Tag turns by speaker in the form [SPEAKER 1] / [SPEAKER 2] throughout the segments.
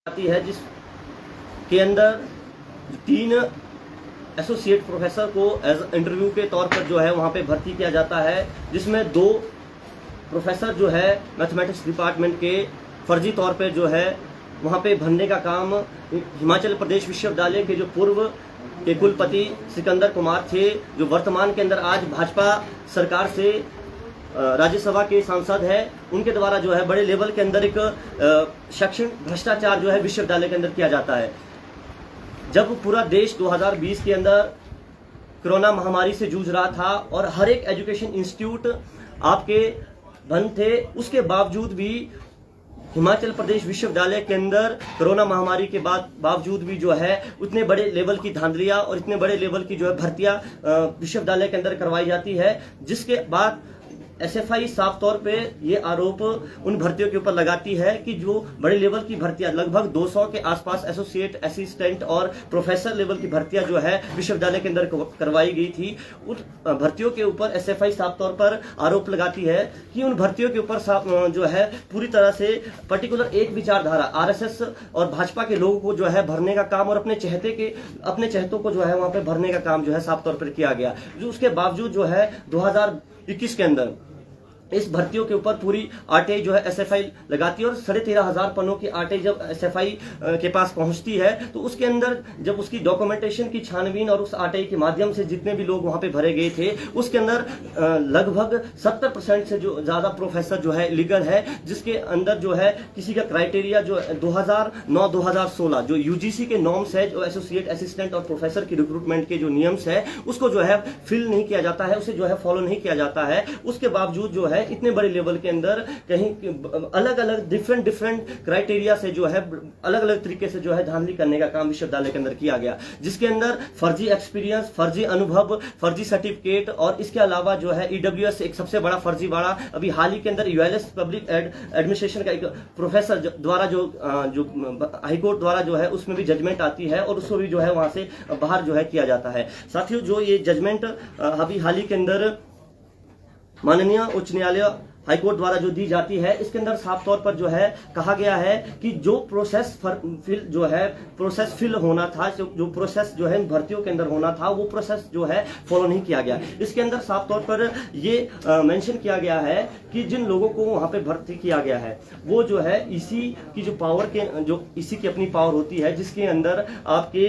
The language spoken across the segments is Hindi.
[SPEAKER 1] आती है जिसके अंदर 3 एसोसिएट प्रोफेसर को एज इंटरव्यू के तौर पर जो है वहाँ पे भर्ती किया जाता है, जिसमें 2 प्रोफेसर जो है मैथमेटिक्स डिपार्टमेंट के फर्जी तौर पे जो है वहाँ पे भरने का काम हिमाचल प्रदेश विश्वविद्यालय के जो पूर्व के कुलपति सिकंदर कुमार थे, जो वर्तमान के अंदर आज भाजपा सरकार से राज्यसभा के सांसद है, उनके द्वारा जो है बड़े लेवल के अंदर एक शैक्षणिक भ्रष्टाचार जो है विश्वविद्यालय के अंदर किया जाता है। जब पूरा देश 2020 के अंदर कोरोना महामारी से जूझ रहा था और हर एक एजुकेशन इंस्टीट्यूट आपके बंद थे, उसके बावजूद भी हिमाचल प्रदेश विश्वविद्यालय के अंदर कोरोना महामारी के बावजूद भी जो है उतने बड़े लेवल की धांधलियां और इतने बड़े लेवल की जो है भर्तियां विश्वविद्यालय के अंदर करवाई जाती है, जिसके बाद एसएफआई साफ तौर पे ये आरोप उन भर्तियों के ऊपर लगाती है कि जो बड़े लेवल की भर्तियां लगभग 200 के आसपास एसोसिएट, असिस्टेंट और प्रोफेसर लेवल की भर्तियां जो है विश्वविद्यालय के अंदर करवाई गई थी। उन भर्तियों के ऊपर एसएफआई साफ तौर पर आरोप लगाती है कि उन भर्तियों के ऊपर जो है पूरी तरह से पर्टिकुलर एक विचारधारा आरएसएस और भाजपा के लोगों को जो है भरने का काम और अपने चहेतों को जो है वहां पे भरने का काम जो है साफ तौर पर किया गया। जो उसके बावजूद जो है 2021 के अंदर इस भर्तियों के ऊपर पूरी आरटीआई जो है एसएफआई लगाती है और 13,500 पन्नों की आरटीआई जब एसएफआई के पास पहुंचती है तो उसके अंदर जब उसकी डॉक्यूमेंटेशन की छानबीन और उस आरटीआई के माध्यम से जितने भी लोग वहां पे भरे गए थे, उसके अंदर लगभग 70% से जो ज्यादा प्रोफेसर जो है लीगल है, जिसके अंदर जो है किसी का क्राइटेरिया जो 2009-2016 जो यूजीसी के नॉर्म्स है, जो एसोसिएट, असिस्टेंट और प्रोफेसर की रिक्रूटमेंट के जो नियम्स है उसको जो है फिल नहीं किया जाता है, उसे जो है फॉलो नहीं किया जाता है। उसके बावजूद जो है इतने बड़े लेवल के अंदर कहीं अलग अलग डिफरेंट क्राइटेरिया से जो है अलग अलग तरीके से जो है धांधली करने का काम विश्वविद्यालय के अंदर किया गया, जिसके अंदर फर्जी एक्सपीरियंस, फर्जी अनुभव, फर्जी सर्टिफिकेट और इसके अलावा जो है ईडब्ल्यूएस एक सबसे बड़ा फर्जीवाड़ा अभी हाल ही के अंदर यूएलएस पब्लिक एडमिनिस्ट्रेशन का एक प्रोफेसर द्वारा जो हाईकोर्ट द्वारा जो है उसमें भी जजमेंट आती है और उसको भी जो है वहां से बाहर जो है किया जाता है। साथियों, जो ये जजमेंट अभी हाल ही के अंदर माननीय उच्च न्यायालय हाईकोर्ट द्वारा जो दी जाती है, इसके अंदर साफ तौर पर जो है कहा गया है कि जो प्रोसेस फिल होना था, जो प्रोसेस जो है भर्तियों के अंदर होना था, वो प्रोसेस जो है फॉलो नहीं किया गया। इसके अंदर साफ तौर पर ये मेंशन किया गया है कि जिन लोगों को वहां पे भर्ती किया गया है वो जो है इसी की जो पावर के जो इसी की अपनी पावर होती है, जिसके अंदर आपके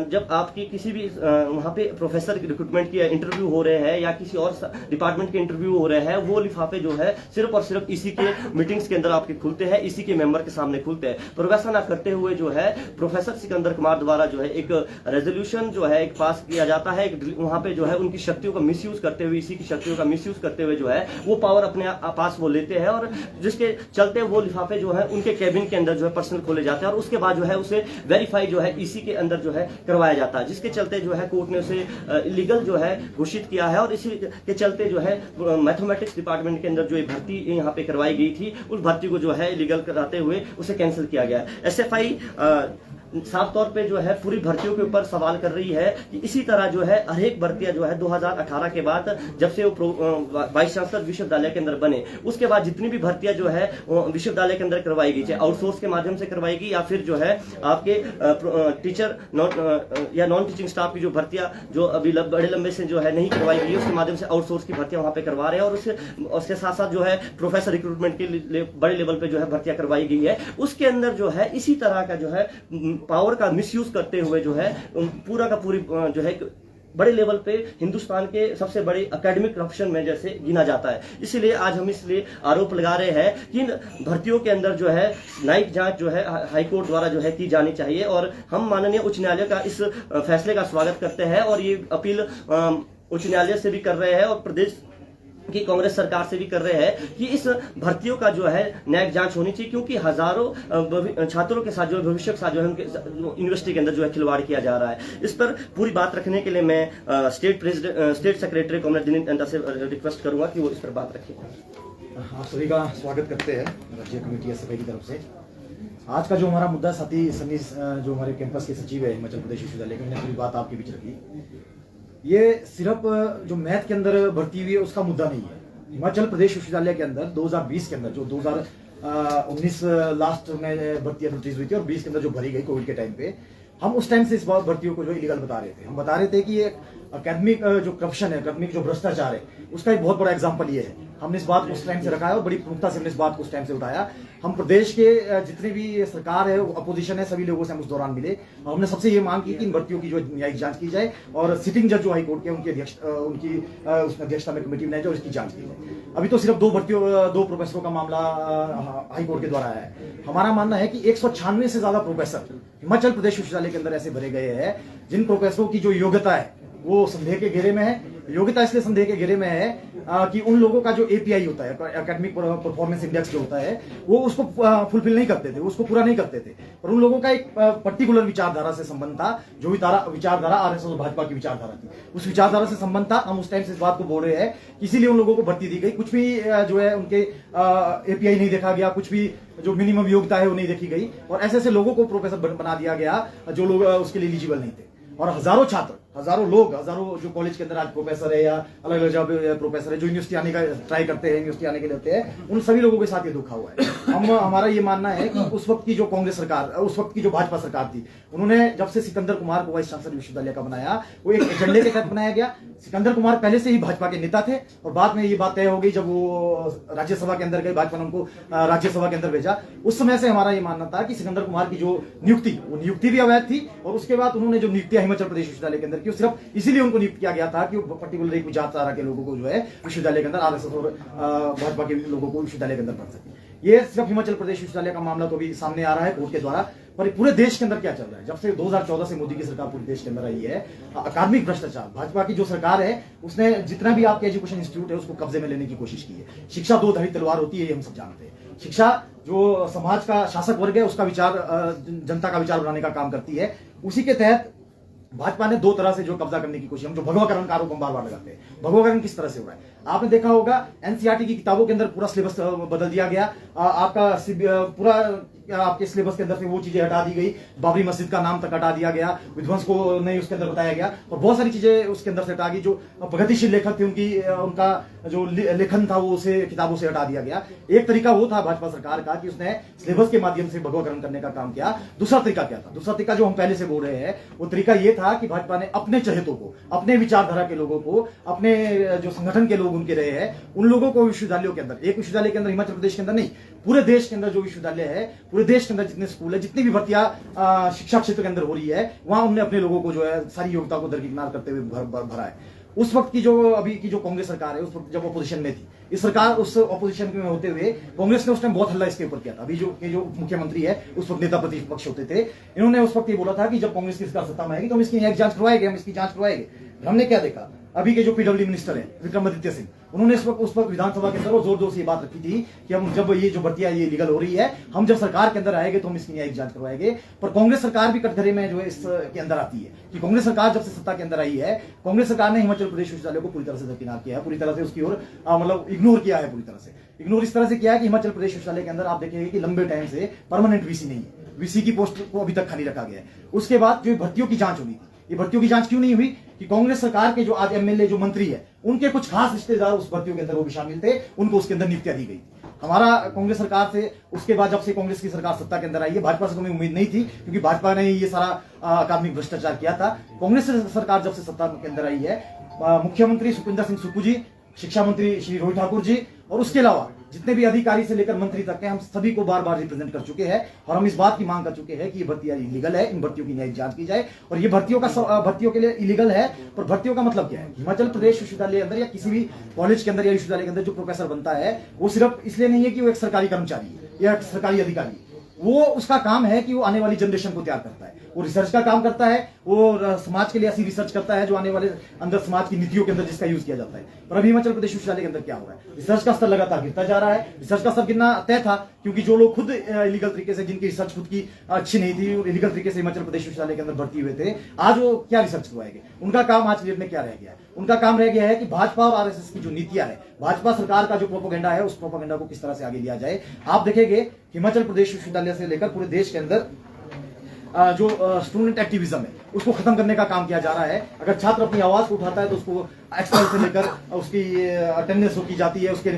[SPEAKER 1] जब आपकी किसी भी वहां पे प्रोफेसर की रिक्रूटमेंट की इंटरव्यू हो रहे हैं या किसी और डिपार्टमेंट के इंटरव्यू हो रहे हैं, वो लिफाफे जो है सिर्फ और सिर्फ इसी के मीटिंग्स के अंदर आपके खुलते हैं, इसी के मेंबर के सामने खुलते हैं। पर वैसा ना करते हुए जो है प्रोफेसर सिकंदर कुमार द्वारा जो है एक रेजोल्यूशन जो है एक पास किया जाता है, वहां पे जो है उनकी शक्तियों का मिसयूज करते हुए, इसी की शक्तियों का मिसयूज करते हुए जो है वो पावर अपने पास वो लेते हैं और जिसके चलते वो लिफाफे जो है उनके कैबिन के अंदर जो है पर्सनल खोले जाते हैं और उसके बाद जो है उसे वेरीफाई जो है इसी के अंदर जो है करवाया जाता है, जिसके चलते जो है कोर्ट ने उसे इलीगल जो है घोषित किया है और इसी के चलते जो है मैथमेटिक्स डिपार्टमेंट के अंदर जो भर्ती यहाँ पे करवाई गई थी, उस भर्ती को जो है लीगल कराते हुए उसे कैंसिल किया गया। एसएफआई साफ तौर पे जो है पूरी भर्तियों के ऊपर सवाल कर रही है कि इसी तरह जो है हर एक भर्तियां जो है 2018 के बाद जब से वो वाइस चांसलर विश्वविद्यालय के अंदर बने, उसके बाद जितनी भी भर्तियां जो है विश्वविद्यालय के अंदर करवाई गई, चाहे आउटसोर्स के माध्यम से करवाई गई या फिर जो है आपके टीचर या नॉन टीचिंग स्टाफ की जो भर्तियां जो अभी बड़े लंबे से जो है नहीं करवाई गई, उसके माध्यम से आउटसोर्स की भर्तियां वहां पे करवा रहे हैं और उसके साथ साथ जो है प्रोफेसर रिक्रूटमेंट के बड़े लेवल पे जो है भर्तियां करवाई गई है, उसके अंदर जो है इसी तरह का जो है पावर का मिसयूज करते हुए जो है पूरा का पूरी जो है बड़े लेवल पे हिंदुस्तान के सबसे बड़े एकेडमिक करप्शन में जैसे गिना जाता है। इसीलिए आज हम इसलिए आरोप लगा रहे हैं कि इन भर्तियों के अंदर जो है न्यायिक जांच जो है हाईकोर्ट द्वारा जो है की जानी चाहिए और हम माननीय उच्च न्यायालय का इस फैसले का स्वागत करते हैं और ये अपील उच्च न्यायालय से भी कर रहे हैं और प्रदेश की कांग्रेस सरकार से भी कर रहे हैं कि इस भर्तियों का जो है न्यायिक जांच होनी चाहिए, क्योंकि हजारों छात्रों के साथ जो भविष्य के साथ जो है उनके यूनिवर्सिटी के अंदर जो है खिलवाड़ किया जा रहा है। इस पर पूरी बात रखने के लिए मैं state secretary comrade Dinesh Nanda से रिक्वेस्ट करूंगा कि वो इस पर बात रखें।
[SPEAKER 2] आप सभी का स्वागत करते हैं राज्य कमेटी एसएफआई की तरफ से। आज का जो हमारा मुद्दा साथी सनी जो हमारे कैंपस के सचिव है हिमाचल प्रदेश विश्वविद्यालय के, मैंने पूरी बात आपके बीच रखी। ये सिर्फ जो मैथ के अंदर भर्ती हुई है उसका मुद्दा नहीं है। हिमाचल प्रदेश विश्वविद्यालय के अंदर 2020 के अंदर जो 19 लास्ट में भर्ती एडवर्टीज हुई थी और 20 के अंदर जो भरी गई कोविड के टाइम पे, हम उस टाइम से इस बार भर्तियों को जो इलीगल बता रहे थे। हम बता रहे थे कि ये अकेडमिक जो करप्शन है, अकेडमिक जो भ्रष्टाचार है, उसका एक बहुत बड़ा एग्जाम्पल ये है। हमने इस बात को उस टाइम से रखा है और बड़ी प्रमुखता से हमने इस बात को उस टाइम से उठाया। हम प्रदेश के जितने भी सरकार है, अपोजिशन है, सभी लोगों से हम उस दौरान मिले और हमने सबसे ये मांग की कि इन भर्तियों की जो न्यायिक जांच की जाए और सिटिंग जज जो हाईकोर्ट के उनकी अध्यक्षता में कमेटी बनाई जाए और इसकी जांच की जाए। अभी तो सिर्फ दो प्रोफेसरों का मामला हाईकोर्ट के द्वारा है। हमारा मानना है कि 196 से ज्यादा प्रोफेसर हिमाचल प्रदेश विश्वविद्यालय के अंदर ऐसे भरे गए हैं जिन प्रोफेसरों की जो योग्यता है वो संदेह के घेरे में है। योग्यता इसलिए संदेह के घेरे में है कि उन लोगों का जो एपीआई होता है, एकेडमिक परफॉर्मेंस इंडेक्स जो होता है, वो उसको फुलफिल नहीं करते थे, उसको पूरा नहीं करते थे। पर उन लोगों का एक पर्टिकुलर विचारधारा से संबंध था, जो विचारधारा आरएसएस और भाजपा की विचारधारा थी, उस विचारधारा से संबंध था। हम उस टाइम से इस बात को बोल रहे हैं कि इसीलिए उन लोगों को भर्ती दी गई। कुछ भी जो है उनके एपीआई नहीं देखा गया, कुछ भी जो मिनिमम योग्यता है वो नहीं देखी गई और ऐसे ऐसे लोगों को प्रोफेसर बना दिया गया जो लोग उसके लिए एलिजिबल नहीं थे। और हजारों छात्र, हजारों लोग, हजारों जो कॉलेज के अंदर आज प्रोफेसर है या अलग अलग जगह प्रोफेसर है, जो यूनिवर्सिटी आने का ट्राई करते हैं, यूनिवर्सिटी आने के लिए होते हैं, उन सभी लोगों के साथ ये धोखा हुआ है। हमारा ये मानना है कि उस वक्त की जो कांग्रेस सरकार, उस वक्त की जो भाजपा सरकार थी, उन्होंने जब से सिकंदर कुमार को वाइस चांसलर विश्वविद्यालय का बनाया, वो एक एजेंडे के तहत बनाया गया। सिकंदर कुमार पहले से ही भाजपा के नेता थे और बाद में ये बात तय हो गई जब वो राज्यसभा के अंदर गए, भाजपा ने उनको राज्यसभा के अंदर भेजा। उस समय से हमारा ये मानना था कि सिकंदर कुमार की जो नियुक्ति, वो नियुक्ति भी अवैध थी और उसके बाद उन्होंने जो नियुक्तियां हिमाचल प्रदेश विश्वविद्यालय के अंदर की, सिर्फ इसीलिए उनको नियुक्त किया गया था कि वो पर्टिकुलर एक विचारधारा के लोगों को जो है विश्वविद्यालय के अंदर, आरएसएस और भाजपा के लोगों को विश्वविद्यालय के अंदर पढ़ सके। ये सिर्फ हिमाचल प्रदेश विश्वविद्यालय का मामला तो अभी सामने आ रहा है कोर्ट के द्वारा, पर पूरे देश के अंदर क्या चल रहा है? जब से 2014 से मोदी की सरकार पूरे देश के अंदर आई है, अकादमिक भ्रष्टाचार, भाजपा की जो सरकार है उसने जितना भी आपके एजुकेशन इंस्टीट्यूट है उसको कब्जे में लेने की कोशिश की है। शिक्षा दो धारी तलवार होती है, ये हम सब जानते हैं। शिक्षा जो समाज का शासक वर्ग है उसका विचार, जनता का विचार बनाने का काम करती है। उसी के तहत भाजपा ने दो तरह से जो कब्जा करने की कोशिश, हम जो भगवाकरण का आरोप हम बार बार लगाते हैं, भगवाकरण किस तरह से हो रहा है? आपने देखा होगा एनसीईआरटी की किताबों के अंदर पूरा सिलेबस बदल दिया गया। आपका पूरा आपके सिलेबस के अंदर से वो चीजें हटा दी गई, बाबरी मस्जिद का नाम तक हटा दिया गया, विध्वंस को नहीं उसके अंदर बताया गया और बहुत सारी चीजें उसके अंदर से हटा गई। जो प्रगतिशील लेखक थे उनका जो लेखन था वो उसे किताबों से हटा दिया गया। एक तरीका वो था भाजपा सरकार का कि उसने सिलेबस के माध्यम से भगवाकरण करने का काम किया। दूसरा तरीका क्या था? दूसरा तरीका जो हम पहले से बोल रहे हैं वो तरीका ये था कि भाजपा ने अपने चहेतों को, अपने विचारधारा के लोगों को, अपने जो संगठन के लोग उनके रहे हैं, उन लोगों को विश्वविद्यालयों के अंदर, एक विश्वविद्यालय के अंदर, हिमाचल प्रदेश के अंदर नहीं, पूरे देश के अंदर जो विश्वविद्यालय है, पूरे देश के अंदर जितने स्कूल है, जितनी भी भर्तियां शिक्षा क्षेत्र के अंदर हो रही है, वहां उन्होंने अपने लोगों को जो है सारी योग्यता को दरकिनार करते हुए भरा है। उस वक्त की जो अभी की जो कांग्रेस सरकार है, उस वक्त जब अपोजिशन में थी, इस सरकार उस अपोजिशन में होते हुए कांग्रेस ने उस टाइम बहुत हल्ला इसके ऊपर किया था। अभी जो मुख्यमंत्री है उस वक्त नेता प्रतिपक्ष होते थे, इन्होंने उस वक्त ये बोला था कि जब कांग्रेस की सरकार सत्ता में आएगी तो हम इसकी न्यायिक जांच करवाएंगे, हम इसकी जांच करवाएंगे। हमने क्या देखा? अभी के जो पीडब्ल्यू मिनिस्टर है विक्रमादित्य सिंह, उन्होंने उस वक्त विधानसभा के अंदर जोर जोर से ये बात रखी थी कि हम जब ये जो भर्तियां ये लीगल हो रही है, हम जब सरकार के अंदर आएंगे तो हम इसकी न्यायिक जांच करवाएंगे। पर कांग्रेस सरकार भी कटघरे में जो है इसके अंदर आती है कि कांग्रेस सरकार जब से सत्ता के अंदर आई है, कांग्रेस सरकार ने हिमाचल प्रदेश विश्वविद्यालय को पूरी तरह से दरकिनार किया है, पूरी तरह से उसकी ओर मतलब इग्नोर किया है। पूरी तरह से इग्नोर इस तरह से किया है कि हिमाचल प्रदेश विश्वविद्यालय के अंदर आप देखेंगे कि लंबे टाइम से परमानेंट वीसी नहीं है, वीसी की पोस्ट को अभी तक खाली रखा गया है। उसके बाद जो भर्तियों की जांच होनी थी, ये भर्तियों की जांच क्यों नहीं हुई? कि कांग्रेस सरकार के जो आज एमएलए जो मंत्री है, उनके कुछ खास रिश्तेदार उस भर्तियों के अंदर वो भी शामिल थे, उनको उसके अंदर नियुक्तियां दी गई। हमारा कांग्रेस सरकार से उसके बाद जब से कांग्रेस की सरकार सत्ता के अंदर आई है, भाजपा से हमें उम्मीद नहीं थी क्योंकि भाजपा ने ये सारा अकादमिक भ्रष्टाचार किया था। कांग्रेस सरकार जब से सत्ता के अंदर आई है, मुख्यमंत्री सुखविंदर सिंह सुक्खू जी, शिक्षा मंत्री श्री रोहित ठाकुर जी और उसके अलावा जितने भी अधिकारी से लेकर मंत्री तक हैं, हम सभी को बार बार रिप्रेजेंट कर चुके हैं और हम इस बात की मांग कर चुके हैं कि ये भर्तियां इलीगल है, इन भर्तियों की न्यायिक जांच की जाए। और ये भर्तियों के लिए इलीगल है, पर भर्तियों का मतलब क्या है? हिमाचल प्रदेश विश्वविद्यालय अंदर या किसी भी कॉलेज के अंदर या विश्वविद्यालय के अंदर जो प्रोफेसर बनता है, वो सिर्फ इसलिए नहीं है कि वो एक सरकारी कर्मचारी है या एक सरकारी अधिकारी, वो उसका काम है कि वो आने वाली जनरेशन को तैयार करता है, वो रिसर्च का काम करता है, वो समाज के लिए ऐसी रिसर्च करता है जो आने वाले अंदर समाज की नीतियों के अंदर जिसका यूज किया जाता है। पर अभी हिमाचल प्रदेश विश्वविद्यालय के अंदर क्या हो रहा है? रिसर्च का स्तर लगातार गिरता जा रहा है। रिसर्च का स्तर गिरना तय था क्योंकि जो लोग खुद इलीगल तरीके से, जिनकी रिसर्च खुद की अच्छी नहीं थी, इलीगल तरीके से हिमाचल प्रदेश विश्वविद्यालय के अंदर भर्ती हुए थे, आज वो क्या रिसर्च करवाएंगे? उनका काम आज के डेट में क्या रह गया है? उनका काम रह गया है कि भाजपा और आरएसएस की जो नीतियां है, भाजपा सरकार का जो प्रोपेगेंडा है, उस प्रोपेगेंडा को किस तरह से आगे लिया जाए। आप देखेंगे हिमाचल प्रदेश विश्वविद्यालय से लेकर पूरे देश के अंदर जो स्टूडेंट एक्टिविज्म है, उसको खत्म करने का काम किया जा रहा है। अगर छात्र अपनी आवाज को उठाता है तो उसको एक्सपेल से लेकर उसकी अटेंडेंस रोकी जाती है, उसके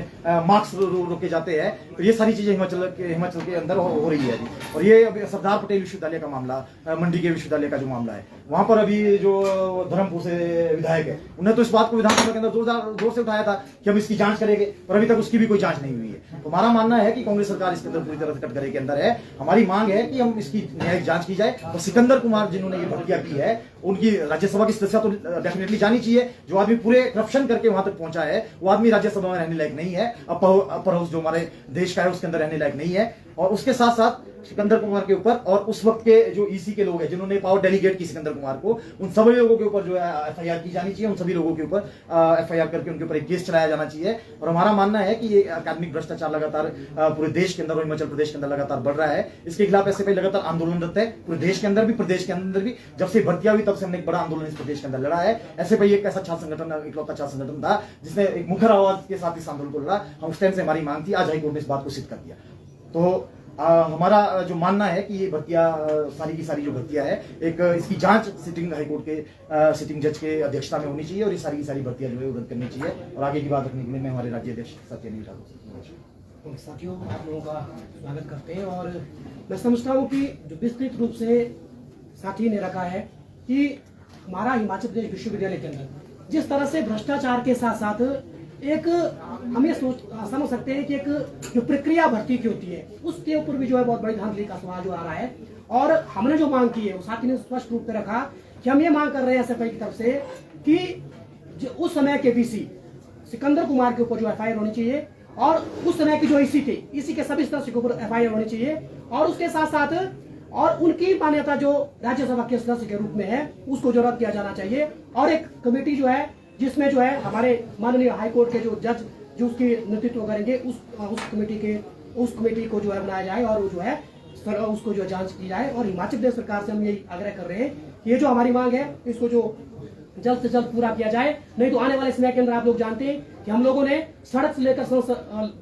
[SPEAKER 2] मार्क्स रोके जाते हैं। तो ये सारी चीजें हिमाचल के अंदर हो रही है अभी। और ये अभी सरदार पटेल विश्वविद्यालय का मामला, मंडी के विश्वविद्यालय का जो मामला है, वहां पर अभी जो धर्मपुर से विधायक है उन्होंने तो इस बात को विधानसभा के अंदर जोर से उठाया था कि हम इसकी जांच करेंगे, पर अभी तक उसकी भी कोई जांच नहीं हुई है। तो हमारा मानना है कि कांग्रेस सरकार इसके अंदर पूरी तरह से कटघरे के अंदर है। हमारी मांग है कि हम इसकी न्यायिक जांच की जाए और सिकंदर कुमार जिन्होंने ये हत्या की है उनकी राज्यसभा की सदस्यता तो डेफिनेटली जानी चाहिए। जो आदमी पूरे करप्शन करके वहां तक पहुंचा है वो आदमी राज्यसभा में रहने लायक नहीं है। अपर हाउस जो हमारे देश का है उसके अंदर रहने लायक नहीं है। और उसके साथ साथ सिकंदर कुमार के ऊपर और उस वक्त के जो ईसी के लोग हैं जिन्होंने पावर डेलीगेट की सिकंदर कुमार को, उन सभी लोगों के ऊपर जो है एफआईआर की जानी चाहिए। उन सभी लोगों के ऊपर एफआईआर करके उनके ऊपर एक केस चलाया जाना चाहिए। और हमारा मानना है कि ये अकादमिक भ्रष्टाचार लगातार पूरे देश के अंदर और हिमाचल प्रदेश के अंदर लगातार बढ़ रहा है। इसके खिलाफ ऐसे कई लगातार आंदोलनरत है पूरे देश के अंदर भी, प्रदेश के अंदर भी। जब से भर्तियां हुई तब से हमने एक बड़ा आंदोलन इस प्रदेश के अंदर लड़ा है। ऐसे भाई एक ऐसा छात्र संगठन, इकलौता छात्र संगठन था जिसने एक मुखर आवाज के साथ इस आंदोलन को लड़ा। हम उस टाइम से हमारी मांग थी, आज हाईकोर्ट ने इस बात को सिद्ध कर दिया। तो हमारा जो मानना है कि ये भर्तियां सारी की सारी जो भर्तियां है एक इसकी जांच सिटिंग हाईकोर्ट के सिटिंग जज के अध्यक्षता में होनी चाहिए और ये सारी की सारी भर्तियां जो है रद्द करनी चाहिए। और आगे की बात रखने के लिए मैं हमारे राज्य अध्यक्ष सत्यनील ठाकुर।
[SPEAKER 3] साथियों, आप लोगों का स्वागत करते हैं। और मैं समझता हूँ कि जो विस्तृत रूप से साथी ने रखा है कि हमारा हिमाचल प्रदेश विश्वविद्यालय के अंदर जिस तरह से भ्रष्टाचार के साथ साथ एक हम ये समझ सकते हैं कि एक जो प्रक्रिया भर्ती की होती है उसके ऊपर भी जो है बहुत बड़ी धांधली का सवाल जो आ रहा है। और हमने जो मांग की है वो साथी ने स्पष्ट रूप से रखा कि हम ये मांग कर रहे हैं एसएफआई की तरफ से कि उस समय के वीसी सिकंदर कुमार के ऊपर जो एफआईआर होनी चाहिए और उस समय की जो ईसी के सभी सदस्य के ऊपर एफआईआर होनी चाहिए। और उसके साथ साथ और उनकी मान्यता जो राज्यसभा के सदस्य के रूप में है उसको जो रद्द किया जाना चाहिए। और एक कमेटी जो है जिसमें जो है हमारे माननीय हाईकोर्ट के जो जज जो उसकी नेतृत्व करेंगे उस कमेटी को जो है बनाया जाए और जो है उसको जो जांच की जाए। और हिमाचल प्रदेश सरकार से हम यही आग्रह कर रहे हैं कि ये जो हमारी मांग है इसको जो जल्द से जल्द पूरा किया जाए। नहीं तो आने वाले समय के अंदर आप लोग जानते हैं कि हम लोगों ने सड़क से लेकर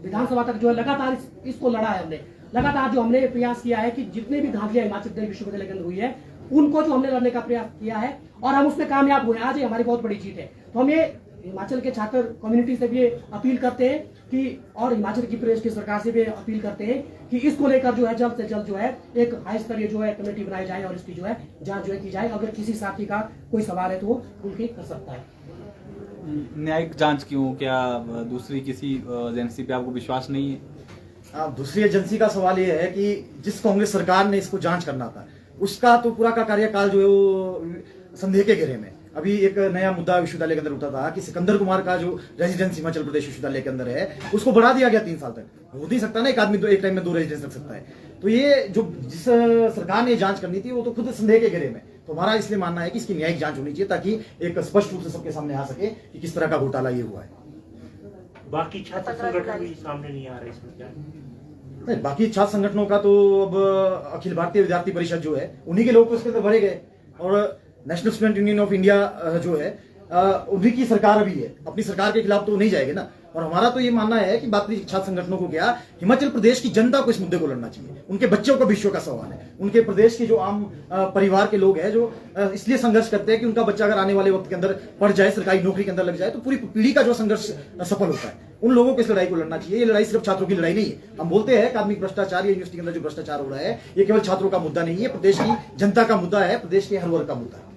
[SPEAKER 3] विधानसभा तक जो है लगातार इसको लड़ा है। हमने लगातार जो हमने प्रयास किया है कि जितने भी धांधलियां हिमाचल प्रदेश विश्वविद्यालय के अंदर हुई है उनको जो हमने लड़ने का प्रयास किया है और हम उसमें कामयाब हुए। आज ये हमारी बहुत बड़ी जीत है। तो हम ये हिमाचल के छात्र कम्युनिटी से भी अपील करते हैं कि और हिमाचल की प्रदेश की सरकार से भी अपील करते हैं कि इसको लेकर जो है जल्द से जल्द जो है एक हाई स्तरीय जो है कमेटी बनाई जाए और इसकी जो है जांच जो है की जाए। अगर किसी साथी का कोई सवाल है तो वो उनकी कर सकता है।
[SPEAKER 4] न्यायिक जांच क्यों? क्या दूसरी किसी एजेंसी पे आपको विश्वास नहीं है?
[SPEAKER 2] दूसरी एजेंसी का सवाल ये है कि जिस कांग्रेस सरकार ने इसको जांच करना था उसका तो पूरा का कार्यकाल जो है वो संदेह के घेरे में। अभी एक नया मुद्दा विश्वविद्यालय के अंदर उठा था कि सिकंदर कुमार का जो रेजिडेंस हिमाचल प्रदेश विश्वविद्यालय के अंदर है उसको बढ़ा दिया गया 3 साल तक। हो नहीं सकता ना एक आदमी एक टाइम में 2 रेजिडेंस रख सकता है। तो ये जो जिस सरकार ने जांच करनी थी वो तो खुद संदेह के घेरे में। तो हमारा इसलिए मानना है कि इसकी न्यायिक जांच होनी चाहिए ताकि एक स्पष्ट रूप से सबके सामने आ सके कि किस तरह का घोटाला ये हुआ है।
[SPEAKER 5] बाकी छात्र संगठन भी सामने नहीं आ रहे इसमें क्या?
[SPEAKER 2] नहीं, बाकी छात्र संगठनों का तो अब अखिल भारतीय विद्यार्थी परिषद जो है उन्हीं के लोग तो इसके अंदर भरे गए और national student union of India जो है उन्हीं की सरकार अभी है। अपनी सरकार के खिलाफ तो नहीं जाएगी ना। और हमारा तो ये मानना है कि बाकी छात्र संगठनों को क्या हिमाचल प्रदेश की जनता को इस मुद्दे को लड़ना चाहिए। उनके बच्चों का विश्व का सवाल है। उनके प्रदेश के जो आम परिवार के लोग हैं जो इसलिए संघर्ष करते हैं कि उनका बच्चा अगर आने वाले वक्त के अंदर पढ़ जाए, सरकारी नौकरी के अंदर लग जाए तो पूरी पीढ़ी का जो संघर्ष सफल होता है। उन लोगों को इस लड़ाई को लड़ना चाहिए। ये लड़ाई सिर्फ छात्रों की लड़ाई नहीं है। हम बोलते हैं अकादमिक भ्रष्टाचार या यूनिवर्सिटी के अंदर जो भ्रष्टाचार हो रहा है ये केवल छात्रों का मुद्दा नहीं है, प्रदेश की जनता का मुद्दा है, प्रदेश के हर वर्ग का मुद्दा है।